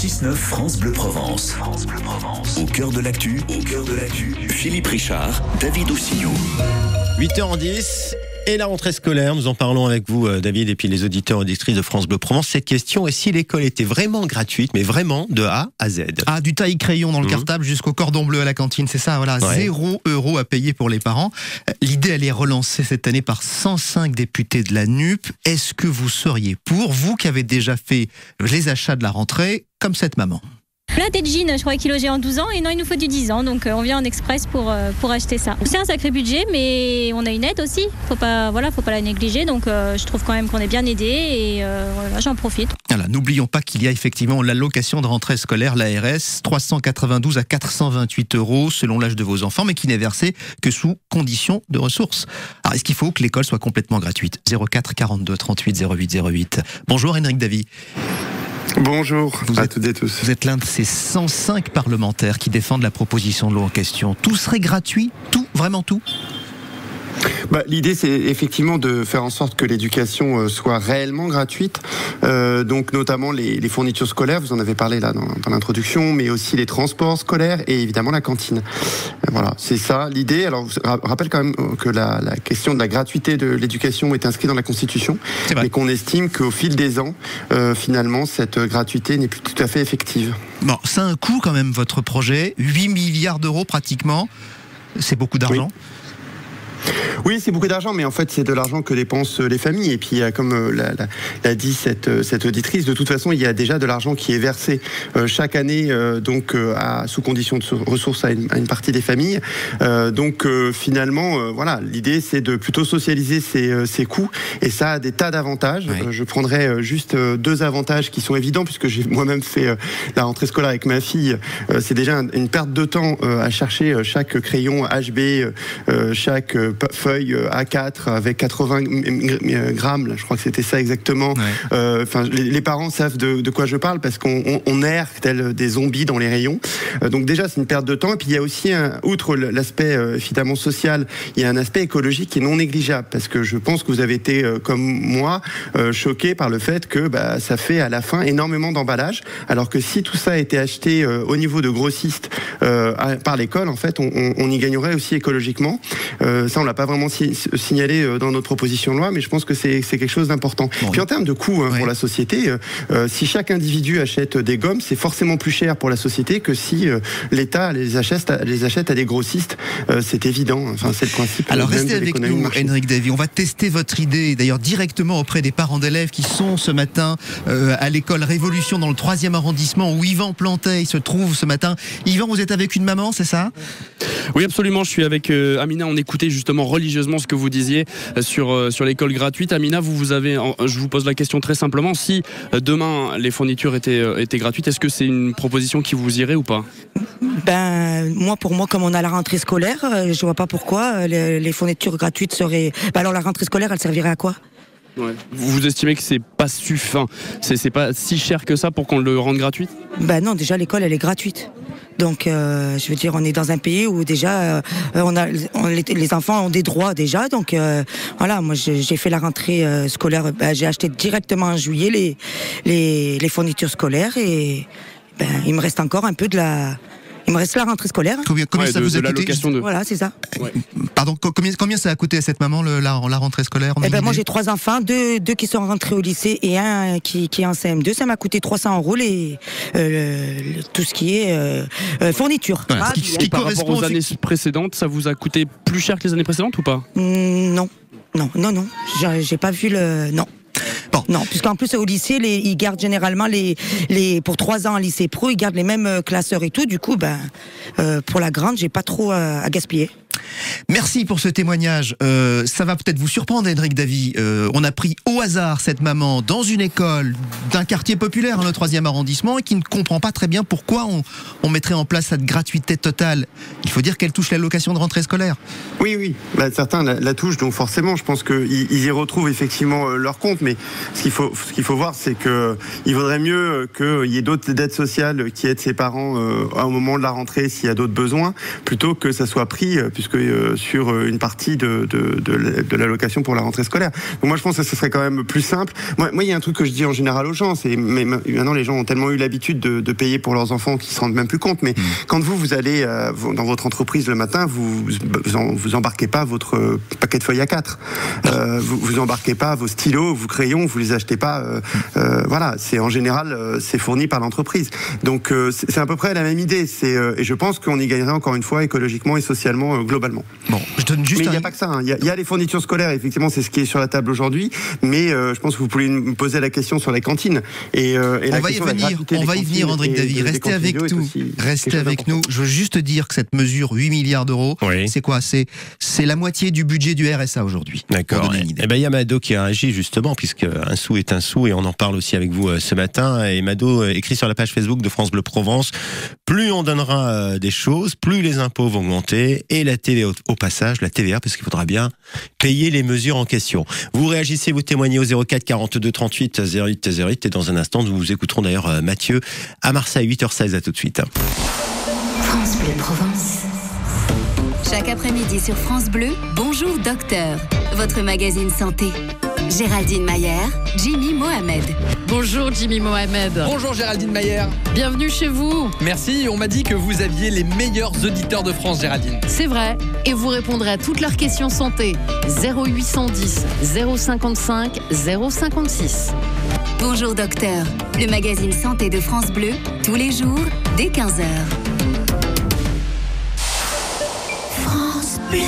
6-9 France Bleu Provence. Au cœur de l'actu, Philippe Richard, David Oussillou. 8h10 et la rentrée scolaire, nous en parlons avec vous David et puis les auditeurs et auditrices de France Bleu Provence. Cette question est si l'école était vraiment gratuite, mais vraiment de A à Z. Ah, du taille-crayon dans le cartable jusqu'au cordon bleu à la cantine, c'est ça, voilà, Ouais. 0 € à payer pour les parents. L'idée, elle est relancée cette année par 105 députés de la NUP. Est-ce que vous seriez pour, vous qui avez déjà fait les achats de la rentrée, comme cette maman? Là, des jeans, je crois qu'il logé en 12 ans et non, il nous faut du 10 ans, donc on vient en express pour acheter ça. C'est un sacré budget, mais on a une aide aussi, faut pas la négliger, donc je trouve quand même qu'on est bien aidé et voilà, j'en profite. Voilà, n'oublions pas qu'il y a effectivement l'allocation de rentrée scolaire, l'ARS, 392 à 428 € selon l'âge de vos enfants, mais qui n'est versée que sous condition de ressources. Alors, est-ce qu'il faut que l'école soit complètement gratuite? 04 42 38 08 08. Bonjour Henrik Davy. Bonjour à toutes et tous. Vous êtes l'un de ces 105 parlementaires qui défendent la proposition de loi en question. Tout serait gratuit? Tout? Vraiment tout? L'idée, c'est effectivement de faire en sorte que l'éducation soit réellement gratuite. Donc, notamment les fournitures scolaires, vous en avez parlé là dans l'introduction, mais aussi les transports scolaires et évidemment la cantine. Voilà, c'est ça l'idée. Alors, je rappelle quand même que la question de la gratuité de l'éducation est inscrite dans la Constitution, mais qu'on estime qu'au fil des ans, finalement, cette gratuité n'est plus tout à fait effective. Bon, ça a un coût quand même, votre projet. 8 milliards d'euros pratiquement. C'est beaucoup d'argent. Oui, c'est beaucoup d'argent, mais en fait, c'est de l'argent que dépensent les familles. Et puis, comme l'a dit cette auditrice, de toute façon, il y a déjà de l'argent qui est versé chaque année, sous condition de ressources à une partie des familles. Finalement, voilà, l'idée, c'est de plutôt socialiser ces coûts, et ça a des tas d'avantages. Oui. Je prendrai juste deux avantages qui sont évidents, puisque j'ai moi-même fait la rentrée scolaire avec ma fille. C'est déjà une perte de temps à chercher chaque crayon HB, chaque feuille A4 avec 80 grammes, je crois que c'était ça exactement. Ouais. Les parents savent de quoi je parle parce qu'on erre tel des zombies dans les rayons. Donc déjà, c'est une perte de temps. Et puis il y a aussi, outre l'aspect évidemment social, il y a un aspect écologique qui est non négligeable, parce que je pense que vous avez été, comme moi, choqué par le fait que ça fait à la fin énormément d'emballage, alors que si tout ça a été acheté au niveau de grossistes par l'école, en fait, on y gagnerait aussi écologiquement. Ça, on l'a pas vraiment signalé dans notre proposition de loi, mais je pense que c'est quelque chose d'important. Bon. Puis en termes de coût pour la société, si chaque individu achète des gommes, c'est forcément plus cher pour la société que si l'État les achète à des grossistes. C'est évident. Enfin, c'est le principe. Alors restez avec nous, Henrik Davy. On va tester votre idée, d'ailleurs directement auprès des parents d'élèves qui sont ce matin à l'école Révolution dans le 3e arrondissement où Yvan Planteil se trouve ce matin. Yvan, vous êtes avec une maman, c'est ça? Oui, absolument. Je suis avec Amina. On écoutait justement religieusement ce que vous disiez sur l'école gratuite. Amina, je vous pose la question très simplement. Si demain les fournitures étaient gratuites, est-ce que c'est une proposition qui vous irait ou pas? Pour moi, comme on a la rentrée scolaire, je vois pas pourquoi les fournitures gratuites seraient. Alors la rentrée scolaire, elle servirait à quoi? Ouais. Vous estimez que c'est pas suffisant, c'est pas si cher que ça pour qu'on le rende gratuit? Non, déjà l'école elle est gratuite. Donc je veux dire, on est dans un pays où déjà les enfants ont des droits déjà. Donc voilà, moi j'ai fait la rentrée scolaire, j'ai acheté directement en juillet les fournitures scolaires et il me reste encore un peu il me reste la rentrée scolaire. Combien ça vous a coûté? Voilà, c'est ça. Ouais. Pardon, combien ça a coûté à cette maman la rentrée scolaire? Moi j'ai 3 enfants, deux qui sont rentrés au lycée et un qui est en CM2. Ça m'a coûté 300 € tout ce qui est fourniture. Voilà. Ce qui par rapport aux années précédentes, ça vous a coûté plus cher que les années précédentes ou pas? Non. J'ai pas vu non. Bon. Non, puisqu'en plus au lycée, ils gardent généralement pour 3 ans en lycée pro, ils gardent les mêmes classeurs et tout. Du coup, pour la grande, j'ai pas trop à gaspiller. Merci pour ce témoignage. Ça va peut-être vous surprendre, Henrik Davy. On a pris au hasard cette maman dans une école d'un quartier populaire, le 3e arrondissement, et qui ne comprend pas très bien pourquoi on mettrait en place cette gratuité totale. Il faut dire qu'elle touche l'allocation de rentrée scolaire. Oui. Certains la touchent, donc forcément, je pense qu'ils y retrouvent effectivement leur compte. Mais ce qu'il faut voir, c'est qu'il vaudrait mieux qu'il y ait d'autres aides sociales qui aident ses parents au moment de la rentrée s'il y a d'autres besoins, plutôt que ça soit pris, puisque puisque sur une partie de l'allocation pour la rentrée scolaire. Donc moi je pense que ce serait quand même plus simple. Moi il y a un truc que je dis en général aux gens, mais maintenant les gens ont tellement eu l'habitude de payer pour leurs enfants qu'ils se rendent même plus compte. Mais quand vous allez dans votre entreprise le matin, vous embarquez pas votre paquet de feuilles A4. Vous embarquez pas vos stylos, vos crayons, vous les achetez pas. Voilà, c'est en général c'est fourni par l'entreprise. Donc c'est à peu près la même idée. Et je pense qu'on y gagnerait encore une fois écologiquement et socialement globalement. Bon, je donne juste. Mais il n'y a pas que ça. Il y a les fournitures scolaires. Effectivement, c'est ce qui est sur la table aujourd'hui. Mais je pense que vous pouvez me poser la question sur les cantines. Et on va y venir, Andric Davy. Restez avec nous. Restez avec nous. Je veux juste dire que cette mesure 8 milliards d'euros, c'est quoi ? C'est la moitié du budget du RSA aujourd'hui. D'accord. Et ben il y a Mado qui a réagi justement, puisque un sou est un sou, et on en parle aussi avec vous ce matin. Et Mado écrit sur la page Facebook de France Bleu Provence: plus on donnera des choses, plus les impôts vont augmenter, et la TVA au passage, la TVA, parce qu'il faudra bien payer les mesures en question. Vous réagissez, vous témoignez au 04 42 38 08 08, et dans un instant nous écouterons d'ailleurs Mathieu à Marseille, 8h16. À tout de suite. France Bleu Provence. Chaque après-midi sur France Bleu, Bonjour Docteur, votre magazine santé. Géraldine Mayer, Jimmy Mohamed. Bonjour Jimmy Mohamed. Bonjour Géraldine Mayer. Bienvenue chez vous. Merci, on m'a dit que vous aviez les meilleurs auditeurs de France, Géraldine. C'est vrai, et vous répondrez à toutes leurs questions santé. 0810 055 056. Bonjour Docteur, le magazine santé de France Bleu, tous les jours, dès 15h. France Bleu.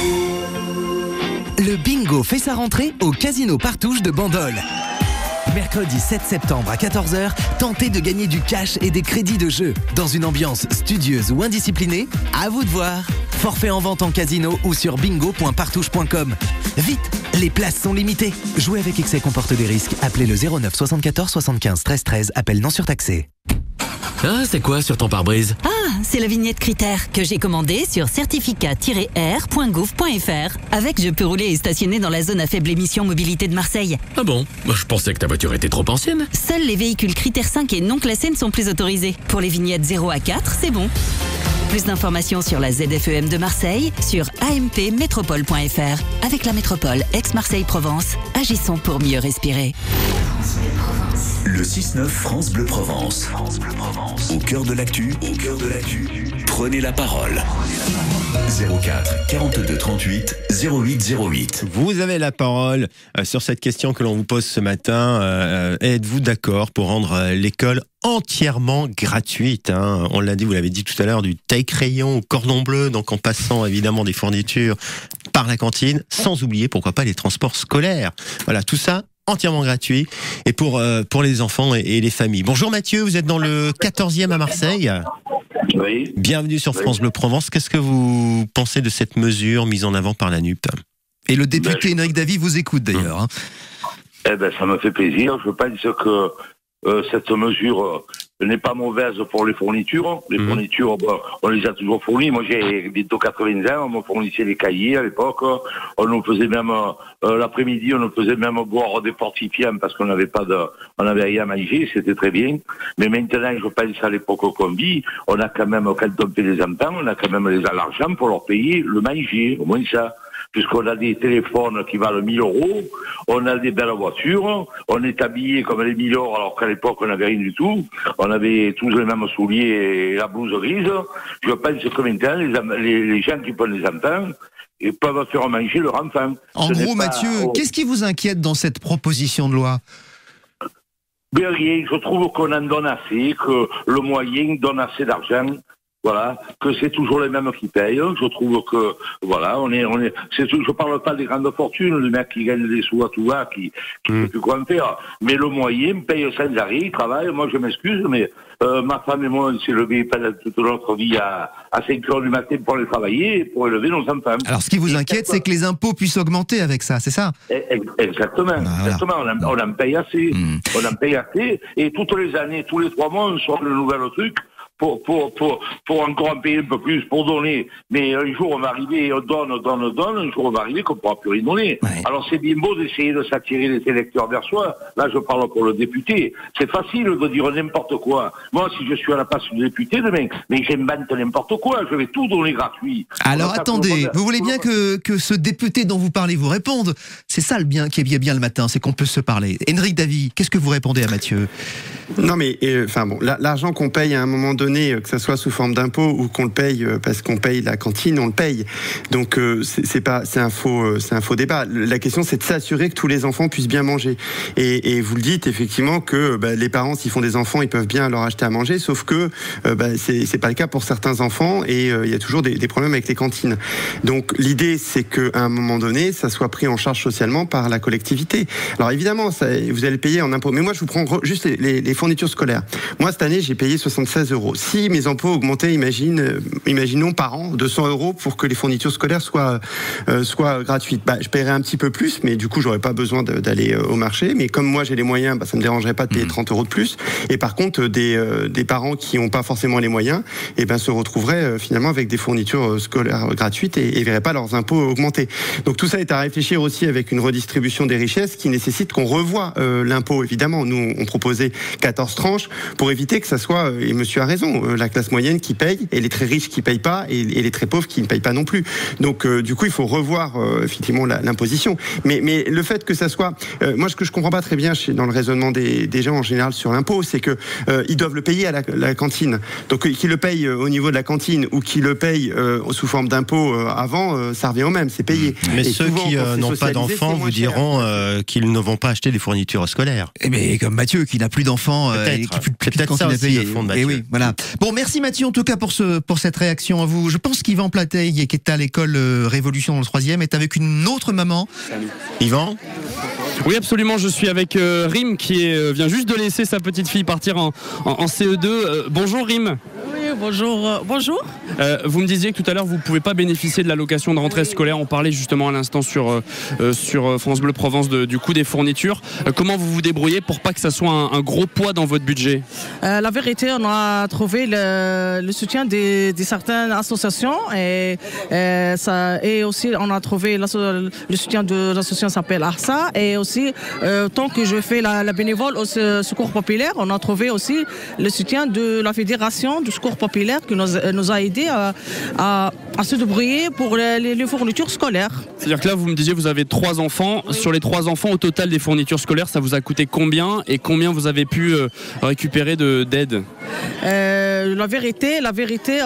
Le bingo fait sa rentrée au Casino Partouche de Bandol. Mercredi 7 septembre à 14h, tentez de gagner du cash et des crédits de jeu. Dans une ambiance studieuse ou indisciplinée, à vous de voir. Forfait en vente en casino ou sur bingo.partouche.com. Vite, les places sont limitées. Jouer avec excès comporte des risques. Appelez le 09 74 75 13 13. Appel non surtaxé. Ah, c'est quoi sur ton pare-brise ? Ah, c'est la vignette critère que j'ai commandée sur certificat-r.gouv.fr. Avec, je peux rouler et stationner dans la zone à faible émission mobilité de Marseille. Ah bon ? Je pensais que ta voiture était trop ancienne. Seuls les véhicules critères 5 et non classés ne sont plus autorisés. Pour les vignettes 0 à 4, c'est bon. Plus d'informations sur la ZFEM de Marseille sur ampmétropole.fr. Avec la métropole Aix-Marseille-Provence, agissons pour mieux respirer. Le 6-9 France Bleu Provence. France Bleu Provence. Au cœur de l'actu, prenez la parole. 04 42 38 08 08. Vous avez la parole sur cette question que l'on vous pose ce matin. Êtes-vous d'accord pour rendre l'école entièrement gratuite, hein? On l'a dit, vous l'avez dit tout à l'heure, du taille-crayon au cordon bleu, donc en passant évidemment des fournitures par la cantine, sans oublier, pourquoi pas, les transports scolaires. Voilà, tout ça entièrement gratuit, et pour les enfants et les familles. Bonjour Mathieu, vous êtes dans le 14e à Marseille. Oui. Bienvenue sur France Bleu Provence. Qu'est-ce que vous pensez de cette mesure mise en avant par la NUP ? Et le député Andric Davy vous écoute d'ailleurs. Eh ben, ça me fait plaisir. Je pense que cette mesure n'est pas mauvaise pour les fournitures. Les fournitures, on les a toujours fournies. Moi, j'ai bientôt 80 ans, on me fournissait les cahiers à l'époque. On nous faisait même, l'après-midi, on nous faisait même boire des fortifiants parce qu'on n'avait rien à manger, c'était très bien. Mais maintenant, je pense à l'époque qu'on vit, on a quand même, quand on fait des enfants, on a quand même l'argent pour leur payer le manger, au moins ça. Puisqu'on a des téléphones qui valent 1000 €, on a des belles voitures, on est habillé comme les millions alors qu'à l'époque on n'avait rien du tout, on avait tous les mêmes souliers et la blouse grise. Je pense que maintenant les gens qui prennent les enfants, ils peuvent faire manger leur enfant. En gros, Mathieu, qu'est-ce qui vous inquiète dans cette proposition de loi ? Bien rien, je trouve qu'on en donne assez, que le moyen donne assez d'argent. Voilà, que c'est toujours les mêmes qui payent. Je trouve que, voilà, je parle pas des grandes fortunes, le mec qui gagne des sous à tout va, qui sait plus quoi en faire. Mais le moyen me paye sans arrêt, il travaille. Moi, je m'excuse, mais, ma femme et moi, on s'est levés pendant toute notre vie à 5h du matin pour aller travailler et pour élever nos enfants. Alors, ce qui vous inquiète, c'est que les impôts puissent augmenter avec ça, c'est ça ? Exactement. Exactement. On en paye assez. On en paye assez. Et toutes les années, tous les 3 mois, on sort de nouveaux trucs pour encore en payer un peu plus, pour donner. Mais un jour, on va arriver, on donne, un jour, on va arriver qu'on ne pourra plus rien donner. Ouais. Alors, c'est bien beau d'essayer de s'attirer les électeurs vers soi. Là, je parle pour le député. C'est facile de dire n'importe quoi. Moi, si je suis à la place du député demain, mais j'invente n'importe quoi, je vais tout donner gratuit. Alors, attendez, vous voulez bien que ce député dont vous parlez vous réponde? C'est ça le bien qui est bien le matin, c'est qu'on peut se parler. Henrik Davy, qu'est-ce que vous répondez à Mathieu? Non mais l'argent qu'on paye à un moment donné, que ça soit sous forme d'impôt ou qu'on le paye parce qu'on paye la cantine, on le paye. Donc c'est un faux débat. La question c'est de s'assurer que tous les enfants puissent bien manger. Et vous le dites effectivement que les parents, s'ils font des enfants, ils peuvent bien leur acheter à manger, sauf que c'est pas le cas pour certains enfants et il y a toujours des problèmes avec les cantines. Donc l'idée c'est que à un moment donné, ça soit pris en charge socialement par la collectivité. Alors évidemment, vous allez payer en impôts. Mais moi je vous prends juste les fournitures scolaires. Moi, cette année, j'ai payé 76 €. Si mes impôts augmentaient, imaginons par an, 200 € pour que les fournitures scolaires soient gratuites. Je paierais un petit peu plus, mais du coup, j'aurais pas besoin d'aller au marché. Mais comme moi, j'ai les moyens, ça me dérangerait pas de payer 30 € de plus. Et par contre, des parents qui n'ont pas forcément les moyens, se retrouveraient finalement avec des fournitures scolaires gratuites et verraient pas leurs impôts augmenter. Donc tout ça est à réfléchir aussi avec une redistribution des richesses qui nécessite qu'on revoie l'impôt. Évidemment, nous, on proposait 14 tranches pour éviter que ça soit, et monsieur a raison, la classe moyenne qui paye et les très riches qui payent pas et les très pauvres qui ne payent pas non plus. Donc du coup il faut revoir effectivement l'imposition. Mais le fait que ça soit, moi ce que je comprends pas très bien dans le raisonnement des gens en général sur l'impôt, c'est que ils doivent le payer à la cantine. Donc qu'ils le payent au niveau de la cantine ou qu'ils le payent sous forme d'impôt avant, ça revient au même, c'est payé. Mais et ceux souvent, qui n'ont pas d'enfants vous diront qu'ils ne vont pas acheter des fournitures scolaires. Mais comme Mathieu qui n'a plus d'enfants, qui plus de quand il a payé. Et oui, voilà. Bon, merci Mathieu en tout cas pour cette réaction à vous. Je pense qu'Yvan Plateil, qui est à l'école Révolution dans le 3e, est avec une autre maman. Salut. Yvan ? Oui, absolument. Je suis avec Rim qui vient juste de laisser sa petite fille partir en CE2. Bonjour Rim. Oui, bonjour. Bonjour. Vous me disiez que tout à l'heure vous ne pouvez pas bénéficier de l'allocation de rentrée scolaire. On parlait justement à l'instant sur France Bleu Provence du coût des fournitures. Comment vous vous débrouillez pour pas que ça soit un gros poids dans votre budget? La vérité, on a trouvé le soutien de certaines associations et aussi on a trouvé le soutien de l'association qui s'appelle ARSA et aussi tant que je fais la bénévole au Secours Populaire, on a trouvé aussi le soutien de la Fédération du Secours Populaire qui nous a aidé à se débrouiller pour les fournitures scolaires. C'est-à-dire que là, vous me disiez, vous avez 3 enfants. Sur les 3 enfants, au total des fournitures scolaires, ça vous a coûté combien et combien vous avez pu récupérer d'aide? La vérité,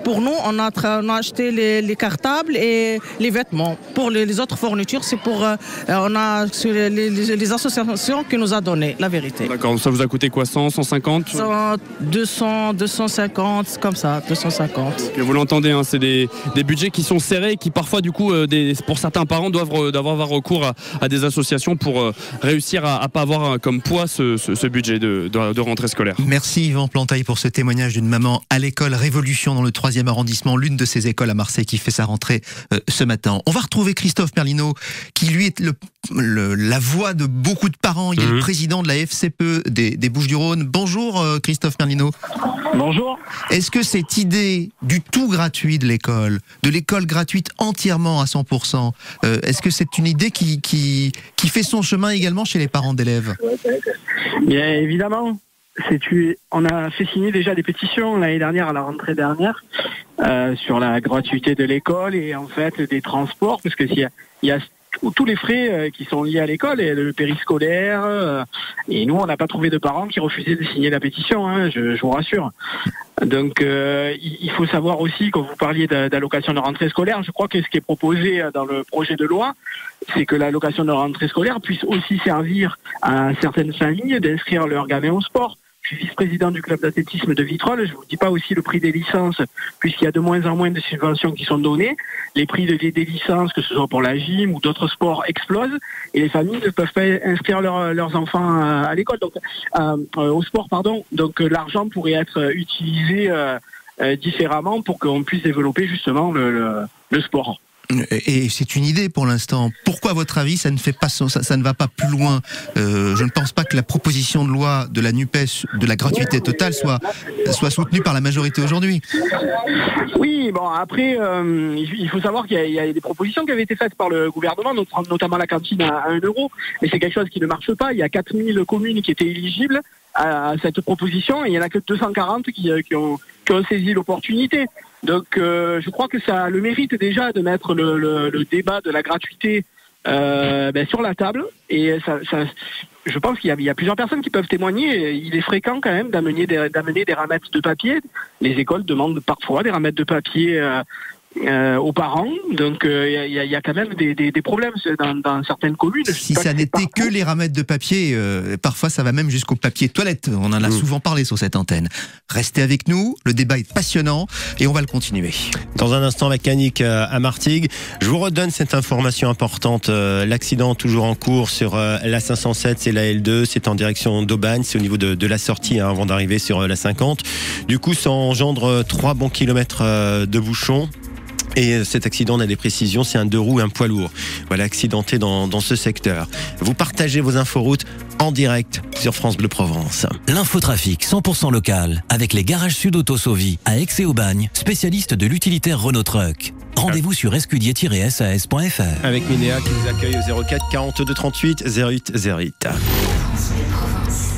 pour nous, on a acheté les cartables et les vêtements. Pour les autres fournitures, c'est pour on a les associations qui nous a donné, la vérité. D'accord, ça vous a coûté quoi, 100, 150 200, 250, comme ça, 250. Et vous l'entendez, hein, c'est des budgets qui sont serrés et qui parfois, du coup, pour certains parents, doivent avoir recours à des associations pour réussir à pas avoir comme poids ce budget de rentrée scolaire. Merci Yvan Plantail pour ce témoignage d'une maman à l'école Révolution dans le 3e arrondissement, l'une de ces écoles à Marseille qui fait sa rentrée ce matin. On va retrouver Christophe Merlino qui lui est la voix de beaucoup de parents. Il est le président de la FCPE des Bouches-du-Rhône. Bonjour Christophe Merlino. Bonjour. Est-ce que cette idée du tout gratuit de l'école gratuite entièrement à 100%, est-ce que c'est une idée qui fait son chemin également chez les parents d'élèves? Bien évidemment. On a fait signer déjà des pétitions l'année dernière, à la rentrée dernière, sur la gratuité de l'école et en fait des transports, parce que il y a tous les frais qui sont liés à l'école et le périscolaire. Et nous, on n'a pas trouvé de parents qui refusaient de signer la pétition, hein, je vous rassure. Donc, il faut savoir aussi, quand vous parliez d'allocation de rentrée scolaire, je crois que ce qui est proposé dans le projet de loi, c'est que l'allocation de rentrée scolaire puisse aussi servir à certaines familles d'inscrire leurs gamins au sport. Je suis vice-président du club d'athlétisme de Vitrolles. Je ne vous dis pas aussi le prix des licences, puisqu'il y a de moins en moins de subventions qui sont données. Les prix des licences, que ce soit pour la gym ou d'autres sports, explosent. Et les familles ne peuvent pas inscrire leurs enfants à l'école, donc au sport, pardon. Donc l'argent pourrait être utilisé différemment pour qu'on puisse développer justement le sport. Et c'est une idée pour l'instant. Pourquoi, à votre avis, ça ne va pas plus loin? Je ne pense pas que la proposition de loi de la NUPES de la gratuité totale soit soutenue par la majorité aujourd'hui. Oui, bon, après, il faut savoir qu'il y a des propositions qui avaient été faites par le gouvernement, notamment la cantine à 1 euro, mais c'est quelque chose qui ne marche pas. Il y a 4000 communes qui étaient éligibles à cette proposition, et il n'y en a que 240 qui ont saisi l'opportunité. Donc je crois que ça a le mérite déjà de mettre le débat de la gratuité sur la table, et je pense qu'il y a plusieurs personnes qui peuvent témoigner. Il est fréquent quand même d'amener des ramettes de papier. Les écoles demandent parfois des ramettes de papier aux parents, donc il y a quand même des problèmes dans certaines communes. Si ça n'était que les ramettes de papier, parfois ça va même jusqu'au papier toilette. On en a souvent parlé sur cette antenne. Restez avec nous, le débat est passionnant et on va le continuer. Dans un instant, avec Annick à Martigues. Je vous redonne cette information importante. L'accident toujours en cours sur la 507, c'est la L2, c'est en direction d'Aubagne, c'est au niveau de la sortie avant d'arriver sur la 50. Du coup, ça engendre 3 bons kilomètres de bouchons. Et cet accident, on a des précisions, c'est un 2 roues et un poids lourd. Voilà, accidenté dans ce secteur. Vous partagez vos inforoutes en direct sur France Bleu Provence. L'infotrafic 100% local avec les garages Sud Auto-Sauvi à Aix et Aubagne, spécialistes de l'utilitaire Renault Truck. Rendez-vous sur escudier-sas.fr. Avec Minéa qui vous accueille au 04 42 38 08 08.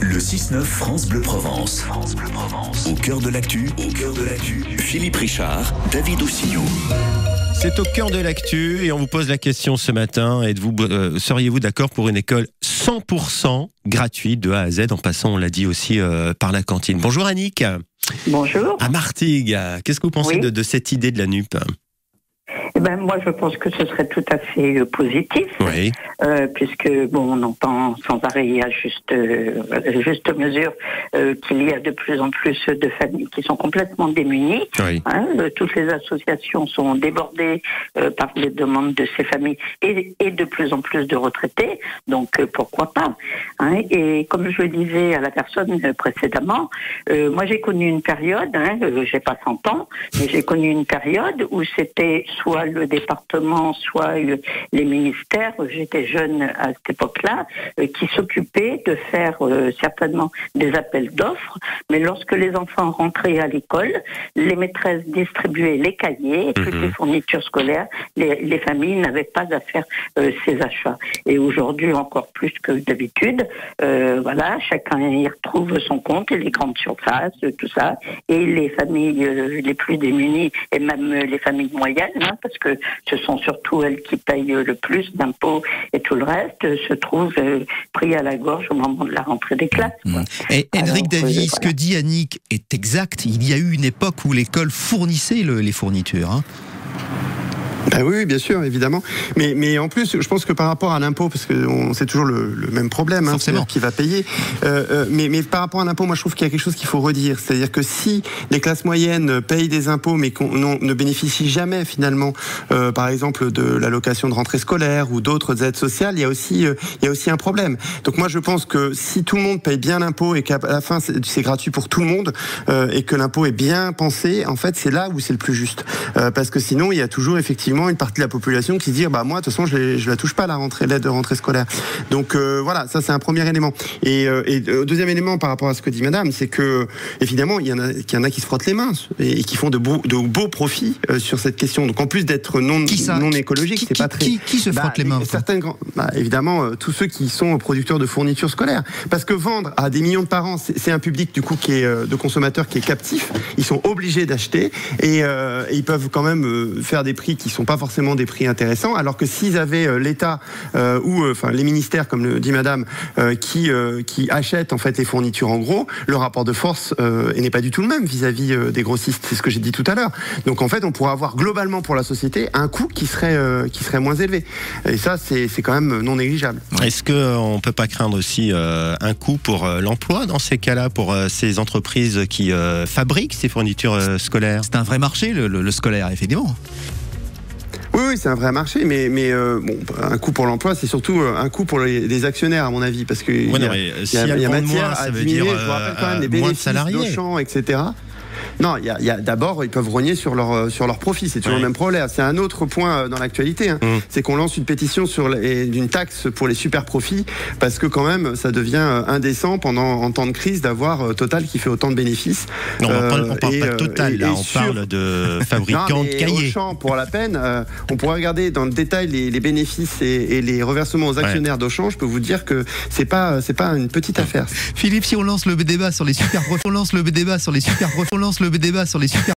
Le 6-9 France Bleu Provence. Au cœur de l'actu, Philippe Richard, David Oussillou. C'est au cœur de l'actu et on vous pose la question ce matin. Seriez-vous d'accord pour une école 100% gratuite de A à Z, en passant, on l'a dit aussi, par la cantine? Bonjour Annick. Bonjour. À Martigues, qu'est-ce que vous pensez de cette idée de la NUP? Moi, je pense que ce serait tout à fait positif, puisque on entend sans arrêt à juste mesure qu'il y a de plus en plus de familles qui sont complètement démunies. Toutes les associations sont débordées par les demandes de ces familles et de plus en plus de retraités. Donc pourquoi pas, Et comme je le disais à la personne précédemment, moi j'ai connu une période, j'ai pas 100 ans, mais j'ai connu une période où c'était soit le département, soit les ministères, j'étais jeune à cette époque-là, qui s'occupaient de faire certainement des appels d'offres, mais lorsque les enfants rentraient à l'école, les maîtresses distribuaient les cahiers, toutes les fournitures scolaires, les familles n'avaient pas à faire ces achats. Et aujourd'hui, encore plus que d'habitude, chacun y retrouve son compte, et les grandes surfaces, tout ça, et les familles les plus démunies, et même les familles moyennes, parce que ce sont surtout elles qui payent le plus d'impôts et tout le reste, se trouvent pris à la gorge au moment de la rentrée des classes. Et Henrik Davy, ce que dit Annick est exact. Il y a eu une époque où l'école fournissait les fournitures. Oui, bien sûr, évidemment. Mais en plus, je pense que par rapport à l'impôt, parce que c'est toujours le même problème, c'est qui va payer. Mais par rapport à l'impôt, moi je trouve qu'il y a quelque chose qu'il faut redire. C'est-à-dire que si les classes moyennes payent des impôts, mais qu'on ne bénéficie jamais finalement, par exemple, de l'allocation de rentrée scolaire ou d'autres aides sociales, il y a aussi un problème. Donc moi je pense que si tout le monde paye bien l'impôt et qu'à la fin c'est gratuit pour tout le monde, et que l'impôt est bien pensé, en fait c'est là où c'est le plus juste. Parce que sinon il y a toujours effectivement une partie de la population qui se dit moi de toute façon je la touche pas l'aide de rentrée scolaire. Donc voilà, ça c'est un premier élément. Et deuxième élément par rapport à ce que dit madame, c'est que évidemment il y en a qui se frottent les mains et qui font de beaux profits sur cette question. Donc en plus d'être non écologique, c'est pas très... Qui se frotte les mains? Évidemment tous ceux qui sont producteurs de fournitures scolaires, parce que vendre à des millions de parents, c'est un public du coup qui est de consommateurs qui est captif. Ils sont obligés d'acheter et ils peuvent quand même faire des prix qui sont pas forcément des prix intéressants, alors que s'ils avaient l'État ou les ministères, comme le dit madame, qui achètent en fait les fournitures en gros, le rapport de force n'est pas du tout le même vis-à-vis des grossistes. C'est ce que j'ai dit tout à l'heure. Donc en fait, on pourrait avoir globalement pour la société un coût qui serait moins élevé. Et ça, c'est quand même non négligeable. Est-ce qu'on peut pas craindre aussi un coût pour l'emploi dans ces cas-là, pour ces entreprises qui fabriquent ces fournitures scolaires? C'est un vrai marché, le scolaire, effectivement. Oui, c'est un vrai marché, mais un coût pour l'emploi, c'est surtout un coût pour les actionnaires, à mon avis, parce que il y a matière à diminuer. Je vous rappelle quand même les bénéfices d'Auchan, etc. Non, d'abord, ils peuvent rogner sur leur profit. C'est toujours le même problème. C'est un autre point dans l'actualité. C'est qu'on lance une pétition d'une taxe pour les super profits parce que quand même, ça devient indécent en temps de crise d'avoir Total qui fait autant de bénéfices. Non, on parle pas de Total, là. On parle de fabricants de cahiers. Auchan, pour la peine, on pourrait regarder dans le détail les bénéfices et les reversements aux actionnaires d'Auchan. Je peux vous dire que c'est pas une petite affaire. Philippe, si on lance le débat sur les super profits,